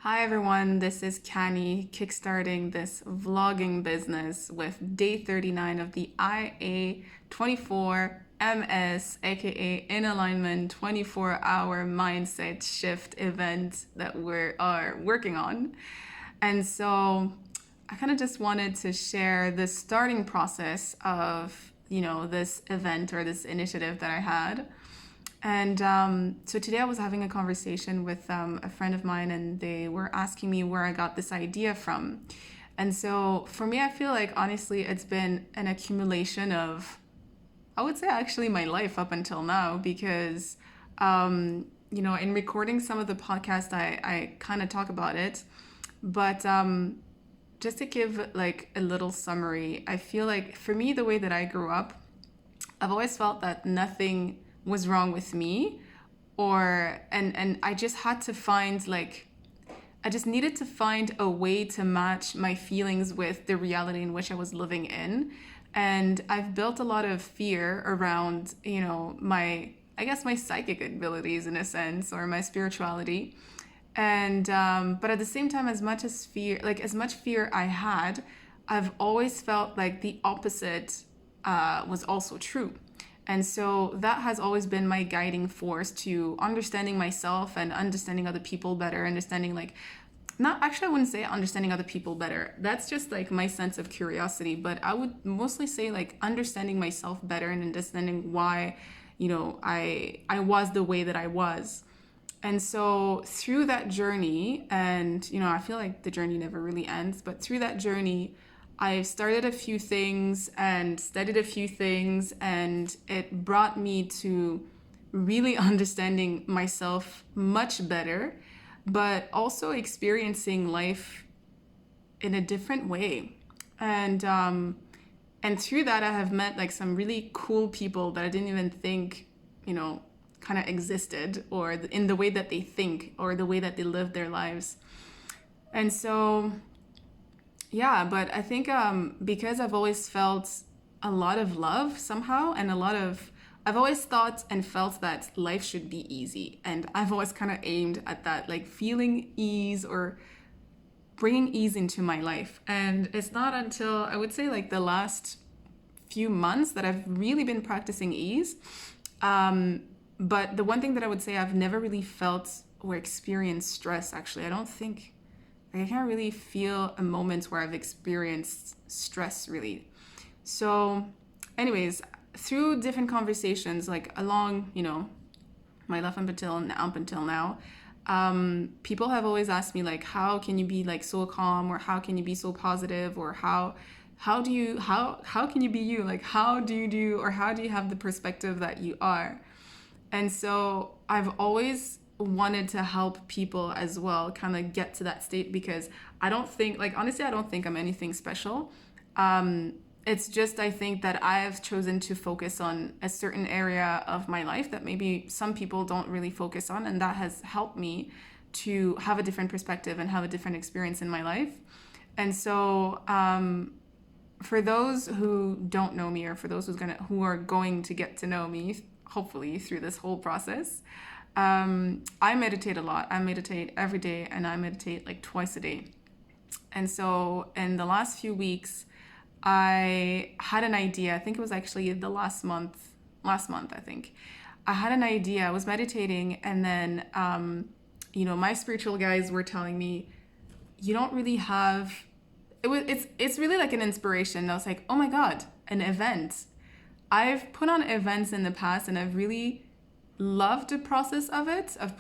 Hi everyone, this is Kani kickstarting this vlogging business with day 39 of the IA24MS, aka in alignment 24-hour mindset shift event that we are working on. And so I kind of just wanted to share the starting process of, this event or this initiative that I had. And so today I was having a conversation with a friend of mine, and they were asking me where I got this idea from. And so for me, I feel like honestly, it's been an accumulation of, I would say actually my life up until now, because, in recording some of the podcast, I kind of talk about it. But just to give like a little summary, I feel like for me, the way that I grew up, I've always felt that nothing was wrong with me, and I just had to find I just needed to find a way to match my feelings with the reality in which I was living in. And I've built a lot of fear around, my psychic abilities in a sense, or my spirituality. And but at the same time, as much fear I had, I've always felt like the opposite was also true. And so that has always been my guiding force to understanding myself and understanding other people better, not actually, I wouldn't say understanding other people better. That's just like my sense of curiosity, but I would mostly say like understanding myself better and understanding why, I was the way that I was. And so through that journey, and, I feel like the journey never really ends, but through that journey, I've started a few things and studied a few things, and it brought me to really understanding myself much better, but also experiencing life in a different way. And through that, I have met like some really cool people that I didn't even think, kind of existed, or in the way that they think or the way that they live their lives. And so yeah, but I think because I've always felt a lot of love somehow, and I've always thought and felt that life should be easy. And I've always kind of aimed at that, like feeling ease or bringing ease into my life. And it's not until I would say like the last few months that I've really been practicing ease. But the one thing that I would say, I've never really felt or experienced stress, actually. I can't really feel a moment where I've experienced stress, really. So, anyways, through different conversations, like along, my life up until now, people have always asked me, like, how can you be like so calm, or how can you be so positive, or how can you be you? Like, how do you have the perspective that you are? And so I've always wanted to help people as well kind of get to that state, because I don't think, like, honestly, I don't think I'm anything special. It's just, I think that I have chosen to focus on a certain area of my life that maybe some people don't really focus on, and that has helped me to have a different perspective and have a different experience in my life. And so for those who don't know me, or for those who are going to get to know me, hopefully through this whole process, I meditate a lot. I meditate every day, and I meditate like twice a day. And so in the last few weeks, I had an idea. I think it was actually the last month, I think. I had an idea. I was meditating, and then, my spiritual guides were telling me, you don't really have, it's really like an inspiration. And I was like, oh my God, an event. I've put on events in the past, and I've really loved the process of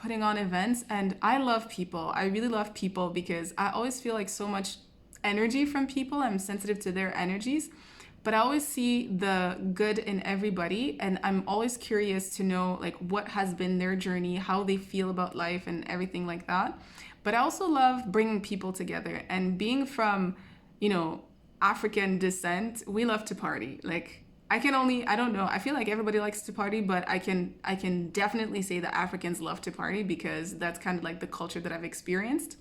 putting on events. And I love people. I really love people, because I always feel like so much energy from people. I'm sensitive to their energies, but I always see the good in everybody. And I'm always curious to know like what has been their journey, how they feel about life and everything like that. But I also love bringing people together, and being from, African descent, we love to party. Like, I don't know. I feel like everybody likes to party, but I can definitely say that Africans love to party, because that's kind of like the culture that I've experienced.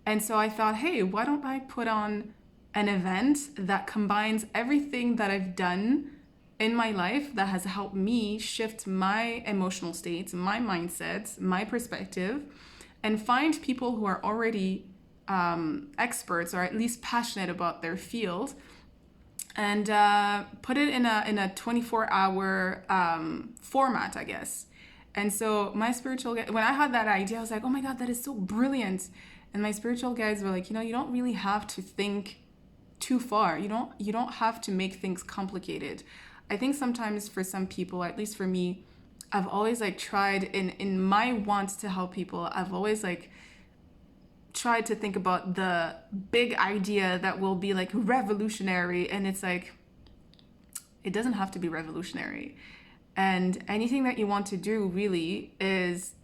And so I thought, hey, why don't I put on an event that combines everything that I've done in my life that has helped me shift my emotional states, my mindset, my perspective, and find people who are already experts or at least passionate about their field, and put it in a 24-hour format, I guess. And so my spiritual guide, when I had that idea, I was like, oh my God, that is so brilliant. And my spiritual guides were like, you don't really have to think too far. You don't have to make things complicated. I think sometimes for some people, at least for me, I've always like tried in my want to help people, I've always like tried to think about the big idea that will be like revolutionary, and it's like, it doesn't have to be revolutionary. And anything that you want to do really is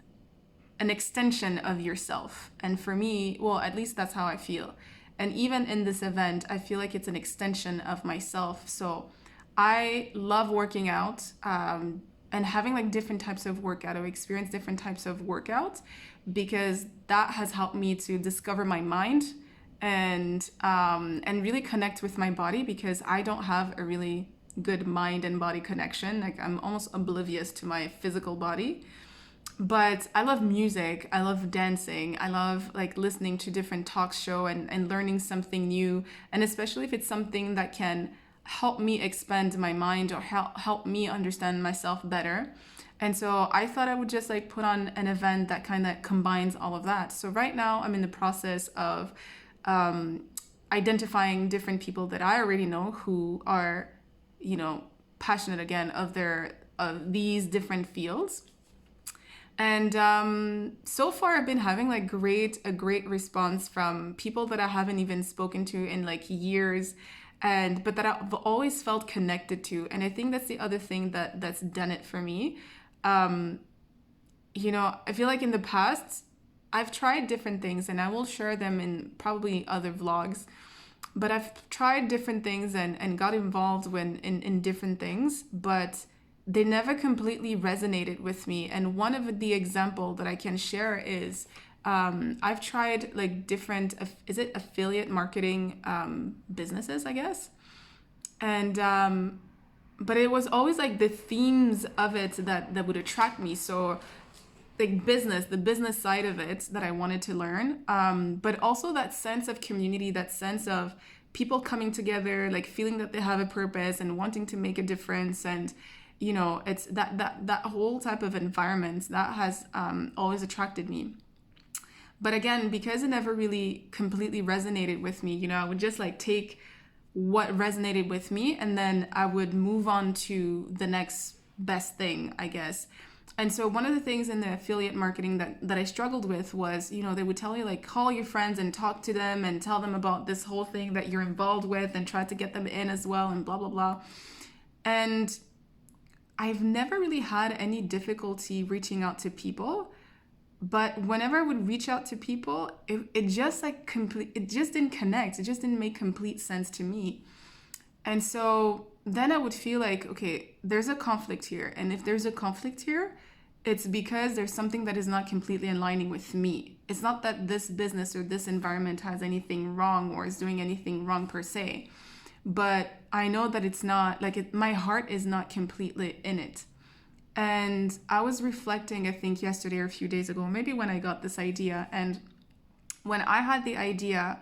an extension of yourself. And for me, well, at least that's how I feel. And even in this event, I feel like it's an extension of myself. So I love working out, and having like different types of workout, or experience different types of workouts, because that has helped me to discover my mind and really connect with my body, because I don't have a really good mind and body connection. Like I'm almost oblivious to my physical body. But I love music, I love dancing, I love like listening to different talk show and learning something new. And especially if it's something that can help me expand my mind or help me understand myself better. And so I thought I would just like put on an event that kind of combines all of that. So right now I'm in the process of identifying different people that I already know who are, passionate again of these different fields. And so far I've been having like a great response from people that I haven't even spoken to in like years, but that I've always felt connected to. And I think that's the other thing that's done it for me. I feel like in the past I've tried different things, and I will share them in probably other vlogs. But I've tried different things and got involved in different things, but they never completely resonated with me. And one of the example that I can share is I've tried like different, is it affiliate marketing businesses, I guess? And but it was always like the themes of it that would attract me. So like the business side of it that I wanted to learn, but also that sense of community, that sense of people coming together, like feeling that they have a purpose and wanting to make a difference. And it's that whole type of environment that has always attracted me. But again, because it never really completely resonated with me, I would just like take what resonated with me, and then I would move on to the next best thing, I guess. And so one of the things in the affiliate marketing that I struggled with was, they would tell you like, call your friends and talk to them and tell them about this whole thing that you're involved with and try to get them in as well and blah, blah, blah. And I've never really had any difficulty reaching out to people, but whenever I would reach out to people, it just like it just didn't connect. It just didn't make complete sense to me. And so then I would feel like, okay, there's a conflict here. And if there's a conflict here, it's because there's something that is not completely aligning with me. It's not that this business or this environment has anything wrong or is doing anything wrong per se. But I know that it's not, like my heart is not completely in it. And I was reflecting, I think yesterday or a few days ago, maybe when I got this idea. And when I had the idea,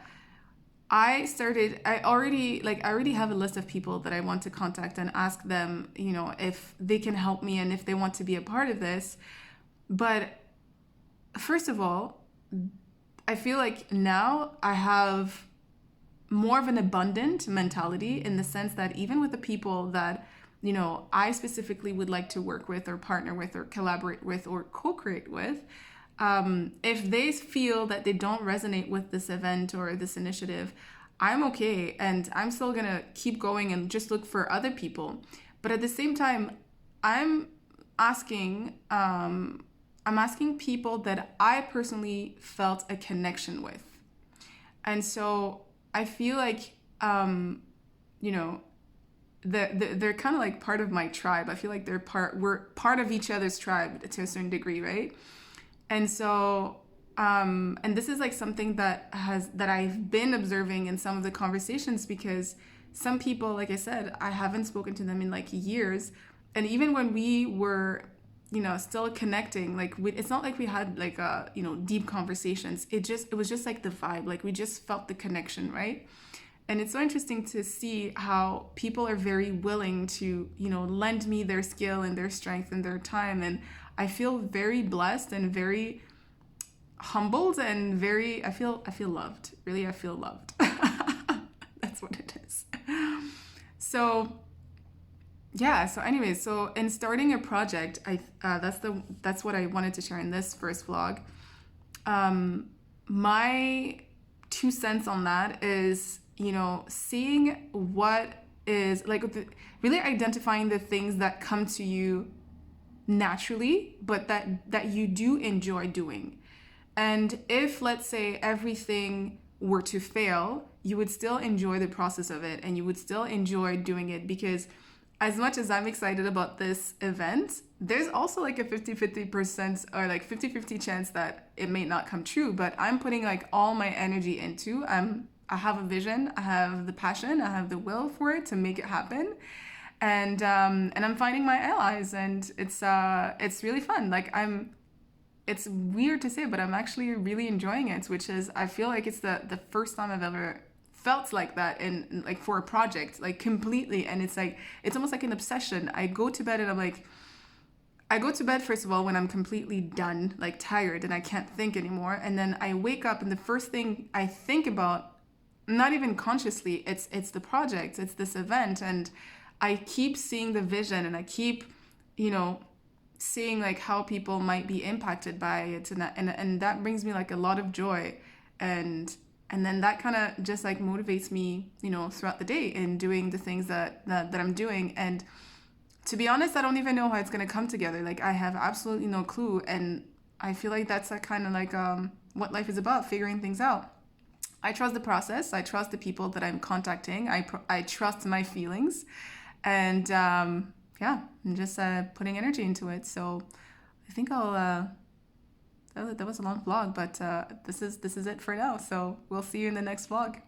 I already have a list of people that I want to contact and ask them, if they can help me and if they want to be a part of this. But first of all, I feel like now I have more of an abundant mentality, in the sense that even with the people that, I specifically would like to work with or partner with or collaborate with or co-create with, if they feel that they don't resonate with this event or this initiative, I'm okay, and I'm still gonna keep going and just look for other people. But at the same time, I'm asking people that I personally felt a connection with. And so I feel like they're kind of like part of my tribe. I feel like we're part of each other's tribe to a certain degree, right? And so, and this is like something that I've been observing in some of the conversations, because some people, like I said, I haven't spoken to them in like years. And even when we were, still connecting. Like it's not like we had like deep conversations. It was just like the vibe. Like we just felt the connection, right? And it's so interesting to see how people are very willing to, lend me their skill and their strength and their time. And I feel very blessed and very humbled and I feel loved. Really, I feel loved. That's what it is. So yeah, so anyways, so in starting a project, that's what I wanted to share in this first vlog. My 2 cents on that is, seeing what is like really identifying the things that come to you naturally, but that you do enjoy doing. And if, let's say, everything were to fail, you would still enjoy the process of it and you would still enjoy doing it, because as much as I'm excited about this event, there's also like a 50-50% or like 50-50 chance that it may not come true, but I'm putting like all my energy into. I have a vision, I have the passion, I have the will for it to make it happen. And I'm finding my allies, and it's really fun. Like it's weird to say, but I'm actually really enjoying it, which is, I feel like it's the first time I've ever felt like that in like for a project, like completely. And it's like, it's almost like an obsession. I go to bed and I go to bed, first of all, when I'm completely done, like tired and I can't think anymore. And then I wake up and the first thing I think about, not even consciously, it's the project, it's this event. And I keep seeing the vision, and I keep, seeing like how people might be impacted by it, and that brings me like a lot of joy, and then that kind of just like motivates me, throughout the day in doing the things that I'm doing. And to be honest, I don't even know how it's going to come together. Like I have absolutely no clue, and I feel like that's a kind of like what life is about, figuring things out. I trust the process, I trust the people that I'm contacting, I trust my feelings, and yeah, I'm just putting energy into it. So I think I'll that was a long vlog, but this is it for now. So we'll see you in the next vlog.